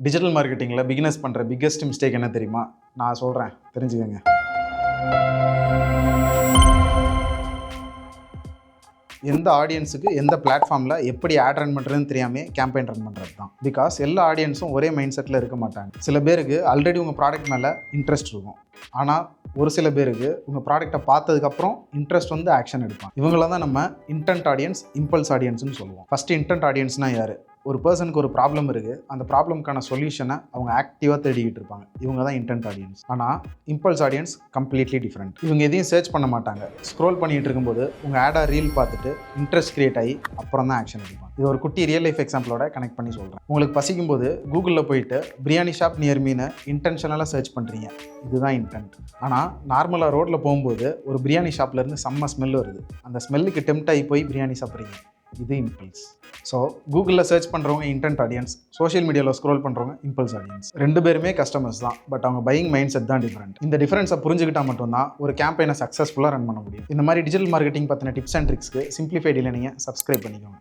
Digital மார்க்கெட்டிங்கில் beginners பண்ணுற biggest mistake என்ன தெரியுமா? நான் சொல்கிறேன், தெரிஞ்சுக்கங்க. எந்த ஆடியன்ஸுக்கு எந்த பிளாட்ஃபார்மில் எப்படி ஆட் ரன் பண்ணுறதுன்னு தெரியாமல் கேம்பெயின் ரன் பண்ணுறது தான். பிகாஸ் எல்லா ஆடியன்ஸும் ஒரே மைண்ட் செட்டில் இருக்க மாட்டாங்க. சில பேருக்கு ஆல்ரெடி உங்கள் ப்ராடக்ட் மேலே இன்ட்ரெஸ்ட் இருக்கும். ஆனால் ஒரு சில பேருக்கு உங்கள் ப்ராடக்ட்டை பார்த்ததுக்கப்புறம் இன்ட்ரெஸ்ட் வந்து ஆக்ஷன் எடுப்பாங்க. இவங்கள தான் நம்ம இன்டென்ட் ஆடியன்ஸ், இம்பல்ஸ் ஆடியன்ஸ்னு சொல்லுவோம். ஃபஸ்ட்டு இன்டென்ட் ஆடியன்ஸ்னால் யார்? ஒரு பர்சனுக்கு ஒரு ப்ராப்ளம் இருக்குது, அந்த ப்ராப்ளம்க்கான சொல்யூஷனை அவங்க ஆக்டிவாக தேடிக்கிட்டு இருப்பாங்க. இவங்க தான் இன்டென்ட் ஆடியன்ஸ். ஆனால் இம்பல்ஸ் ஆடியன்ஸ் கம்ப்ளீட்லி டிஃப்ரெண்ட். இவங்க எதையும் சர்ச் பண்ண மாட்டாங்க. ஸ்க்ரோல் பண்ணிகிட்டு இருக்கும்போது உங்கள் ஆடாக ரீல் பார்த்துட்டு இன்ட்ரெஸ்ட் கிரியேட் ஆகி அப்புறம் தான் ஆக்ஷன் எடுப்பாங்க. இது ஒரு குட்டி ரியல் லைஃப் எக்ஸாம்பிளோட கனெக்ட் பண்ணி சொல்கிறேன். உங்களுக்கு பசிக்கும் போது கூகுளில் போயிட்டு பிரியாணி ஷாப் நியர் மீன்னு இன்டென்ஷனலாக சர்ச் பண்ணுறீங்க. இதுதான் இன்டென்ட். ஆனால் நார்மலாக ரோட்டில் போகும்போது ஒரு பிரியாணி ஷாப்லேருந்து செம்ம ஸ்மெல் வருது. அந்த ஸ்மெல்லுக்கு டெம்ப்ட் ஆகி போய் பிரியாணி சாப்பிட்றீங்க. இது இம்பல்ஸ். ஸோ கூகுளில் சர்ச் பண்ணுறவங்க இன்டென்ட் ஆடியன்ஸ், சோஷியல் மீடியாவில் ஸ்க்ரோல் பண்ணுறவங்க இம்பல்ஸ் ஆடியன்ஸ். ரெண்டு பேருமே கஸ்டமர்ஸ் தான், பட் அவங்க பையிங் மைண்ட் செட் தான் டிஃப்ரெண்ட். இந்த டிஃபரன்ஸை புரிஞ்சுக்கிட்டால் மட்டும்தான் ஒரு கேம்பெயினை சக்ஸஸ்ஃபுல்லாக ரன் பண்ண முடியும். இந்த மாதிரி டிஜிட்டல் மார்க்கெட்டிங் பற்றின டிப்ஸ் அண்ட் ட்ரிக்ஸ்க்கு சிம்பிளிஃபைடில் நீங்கள் சப்ஸ்கிரைப் பண்ணிக்கோங்க.